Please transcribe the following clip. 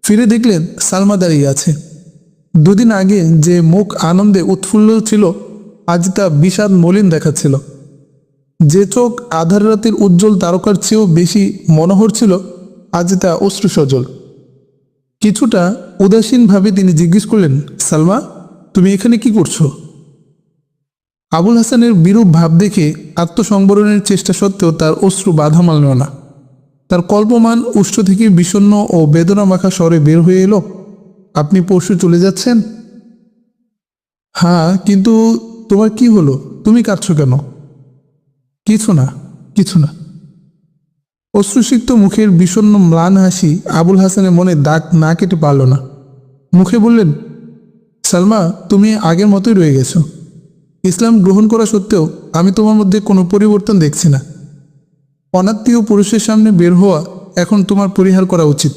ফিরে দেখলেন সালমা দাঁড়িয়ে আছে। দুদিন আগে যে মুখ আনন্দে উৎফুল্ল ছিল, আজ তা বিষাদ মলিন দেখাচ্ছিল। যে চোখ আধার রাতের উজ্জ্বল তারকার চেয়েও বেশি মনোহর ছিল, আজ তা অশ্রু সজল। কিছুটা উদাসীনভাবে তিনি জিজ্ঞেস করলেন, সালমা, তুমি এখানে কি করছো? আবুল হাসানের বিরূপ ভাব দেখে আত্মসংবরণের চেষ্টা সত্ত্বেও তার অশ্রু বাধা মানল না। তার কল্পমান উষ্ঠ থেকে বিষণ্ণ ও বেদনা মাখা স্বরে বের হয়ে এলো, আপনি পরশু চলে যাচ্ছেন? হ্যাঁ, কিন্তু তোমার কি হলো? তুমি কাঁদছো কেন? কিছু না, কিছু না। অশ্রুসিক্ত মুখের বিষণ্ণ ম্লান হাসি আবুল হাসানের মনে দাগ না কেটে পারল না। মুখে বললেন, সালমা, তুমি আগের মতোই রয়ে গেছো। ইসলাম গ্রহণ করা সত্ত্বেও আমি তোমার মধ্যে কোনো পরিবর্তন দেখছি না। অনাত্মীয় পুরুষের সামনে বের হওয়া এখন তোমার পরিহার করা উচিত।